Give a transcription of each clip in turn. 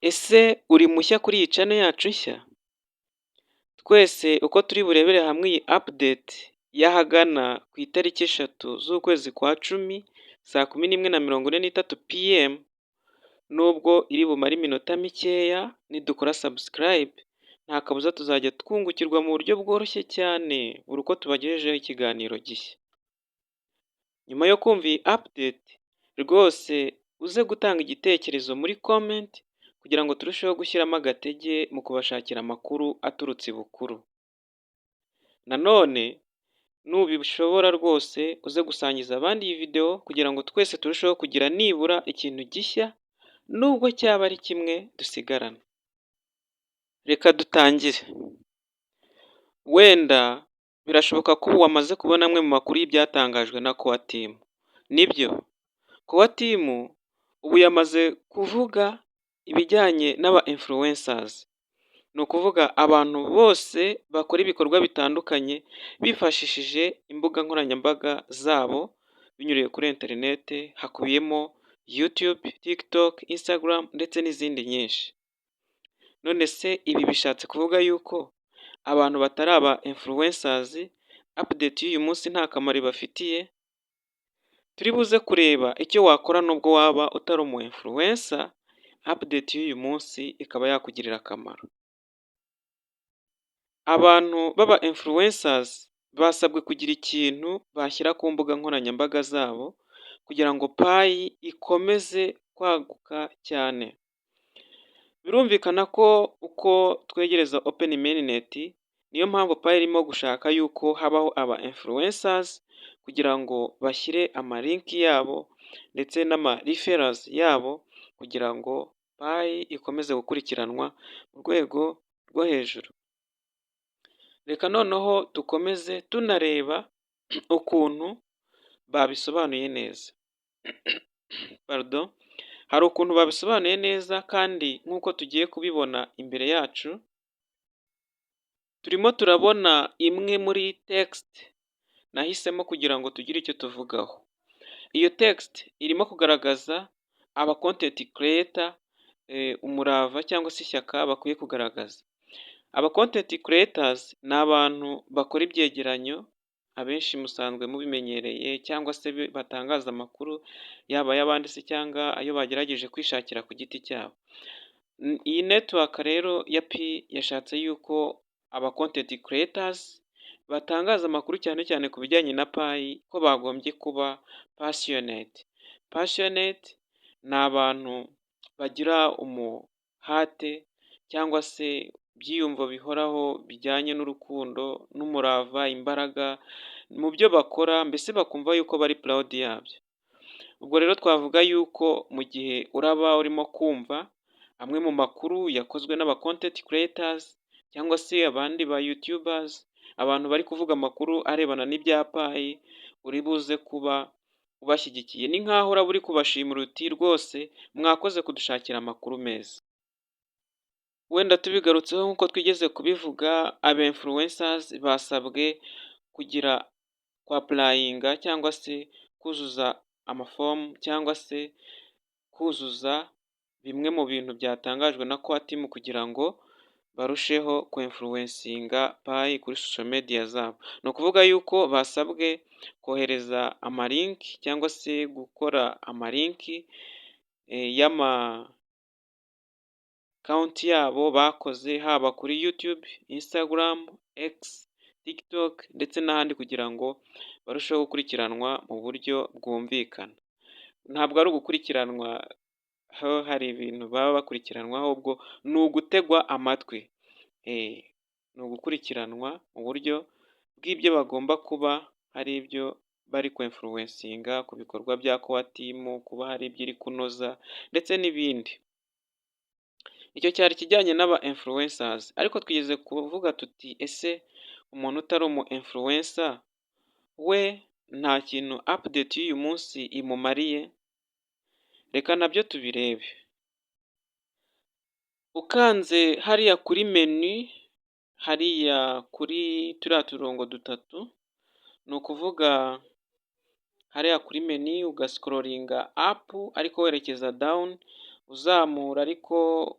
Ese uri mushya kuri iyi channel yacu nshya? Twese uko turi burebere hamwe iyi update y'ahagana ku itariki 3 z'ukwezi kwa cumi, saa 11:43 PM, nubwo iri bumare iminota mikeya nidukora subscribe, nta kabuza tuzajya twungukirwa mu buryo bworoshye cyane buri uko tubagejejeho ikiganiro gishya. Nyuma yo kumva iyi update, rwose uze gutanga igitekerezo muri comment kugira ngo turusheho gushyiramo agatege mu kubashakira amakuru aturutse ibukuru. Nanone nubishobora rwose uze gusangiza abandi iyi video kugira ngo twese turusheho kugira nibura ikintu gishya, nubwo cyaba ari kimwe dusigarana. Reka dutangire. Wenda birashoboka ko ubu wamaze kubona amwe mu makuru y'ibyatangajwe na Core Team. Nibyo, Core Team ubu yamaze kuvuga ibijyanye n'aba influencers. Ni ukuvuga abantu bose bakora ibikorwa bitandukanye bifashishije imbuga nkoranyambaga zabo binyuriye kuri interineti, hakubiyemo YouTube, TikTok, Instagram ndetse n'izindi nyinshi. None se ibi bishatse kuvuga yuko abantu batari aba influencers update y'uyu munsi nta kamaro ibafitiye? Turi buze kureba icyo wakora nubwo waba utari umu influencer, update y'uyu munsi ikaba yakugirira akamaro. Abantu baba influencers basabwe kugira ikintu bashyira ku mbuga nkoranyambaga zabo kugira ngo payi ikomeze kwaguka cyane. Birumvikana ko uko twegereza Open Mainnet, niyo mpamvu payi irimo gushaka yuko habaho aba influencers kugira ngo bashyire amalinki yabo ndetse n'ama referrals yabo kugira ngo payi ikomeze gukurikiranwa mu rwego rwo hejuru. Reka noneho dukomeze tunareba ukuntu babisobanuye neza. Pardon. Hari ukuntu babisobanuye neza kandi nk'uko tugiye kubibona imbere yacu, turimo turabona imwe muri text nahisemo kugira ngo tugire icyo tuvugaho. Iyo text irimo kugaragaza aba content creator umurava cyangwa se ishyaka bakwiye kugaragaza. Aba content creators ni abantu bakora ibyegeranyo, abenshi musanzwe mubimenyereye cyangwa se batangaza amakuru yaba ay'abandi se cyangwa ayo bagerageje kwishakira ku giti cyabo. Iyi network rero ya Pi yashatse yuko aba content creators batangaza amakuru cyane cyane ku bijyanye na payi ko bagombye kuba passionate. Passionate ni abantu bagira umuhate cyangwa se ibyiyumvo bihoraho bijyanye n'urukundo n'umurava, imbaraga mu byo bakora, mbese bakumva yuko bari proud yabyo. Ubwo rero twavuga yuko mu gihe uraba urimo kumva amwe mu makuru yakozwe n'aba content creators cyangwa se abandi ba YouTubers, abantu bari kuvuga amakuru arebana n'ibya payi, uri buze kuba ubashyigikiye. Ni nkaho uraba uri kubashimira uti rwose mwakoze kudushakira amakuru meza. Wenda tubigarutseho nk'uko twigeze kubivuga, aba influencers basabwe kugira kwapurayinga cyangwa se kuzuza amafomu cyangwa se kuzuza bimwe mu bintu byatangajwe na Core Team kugira ngo barusheho kuinfluencinga payi kuri social media zabo. Ni ukuvuga yuko basabwe kohereza amalinki cyangwa se gukora amalinki y'ama account yabo bakoze haba kuri YouTube, Instagram, X, TikTok ndetse n'ahandi kugira ngo barusheho gukurikiranwa mu buryo bwumvikana. Ntabwo ari ugukurikiranwa aho hari ibintu baba bakurikiranwa, ahubwo ni ugutegwa amatwi. Ni ugukurikiranwa mu buryo bw'ibyo bagomba kuba hari ibyo bari kuinfluencinga ku bikorwa bya Core Team, kuba hari ibyo iri kunoza ndetse n'ibindi. Icyo cyari kijyanye n'aba influencers, ariko twigeze kuvuga tuti ese umuntu utari umu influencer we nta kintu update y'uyu munsi imumariye? Reka nabyo tubirebe. Ukanze hariya kuri menu, hariya kuri turiya turongo dutatu, ni ukuvuga hariya kuri menu ugascrollinga up ariko werekeza down, uzamura ariko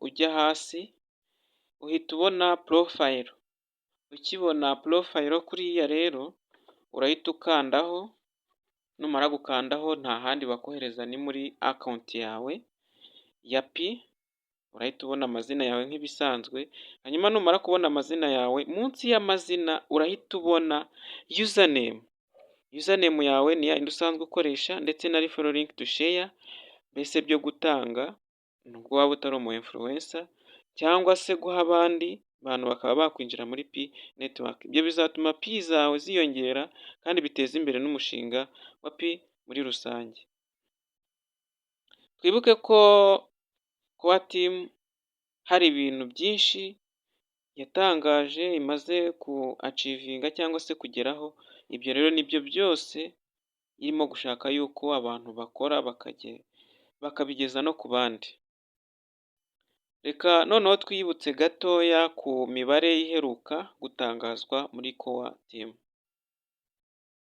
ujya hasi, uhita ubona porofayiro. Ukibona porofayiro kuriya rero urahita ukandaho, numara gukandaho nta handi bakohereza ni muri akawunti yawe ya pi, urahita ubona amazina yawe nk'ibisanzwe, hanyuma numara kubona amazina yawe, munsi y'amazina urahita ubona yuzanemu. Yuzanemu yawe ni yayindi usanzwe ukoresha, ndetse na rifero linki tu sheya, mbese byo gutanga nubwo waba utari umu influencer, cyangwa se guha abandi bantu bakaba bakwinjira muri pi netiwaka. Ibyo bizatuma pi zawe ziyongera kandi biteza imbere n'umushinga wa pi muri rusange. Twibuke ko Kowa timu hari ibintu byinshi yatangaje imaze ku acivinga cyangwa se kugeraho. Ibyo rero nibyo byose irimo gushaka yuko abantu bakora bakabigeza no ku bandi. Reka noneho twibutse gatoya ku mibare iheruka gutangazwa muri Kowa timu.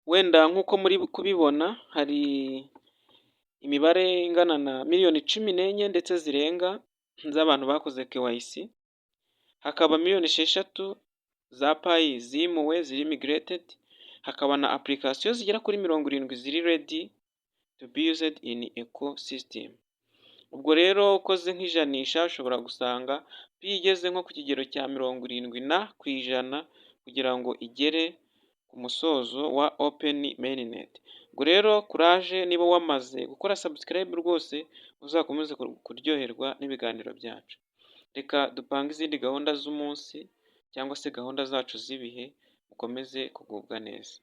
Wenda nk'uko muri kubibona hari imibare ingana na miliyoni 14 ndetse zirenga z'abantu bakoze KYC, hakaba miliyoni 6 za payi zimuwe ziri migrated, hakaba na application zigera kuri 70 ziri ready to be used in ecosystem. Ubwo rero ukoze nk'ijanisha ushobora gusanga pi igeze nko ku kigero cya 70% kugira ngo igere ku musozo wa open mainnet. Ubwo rero courage niba wamaze gukora subscribe rwose uzakomeze kuryoherwa n'ibiganiro byacu. Reka dupange izindi gahunda z'umunsi cyangwa se gahunda zacu z'ibihe, mukomeze kugubwa neza.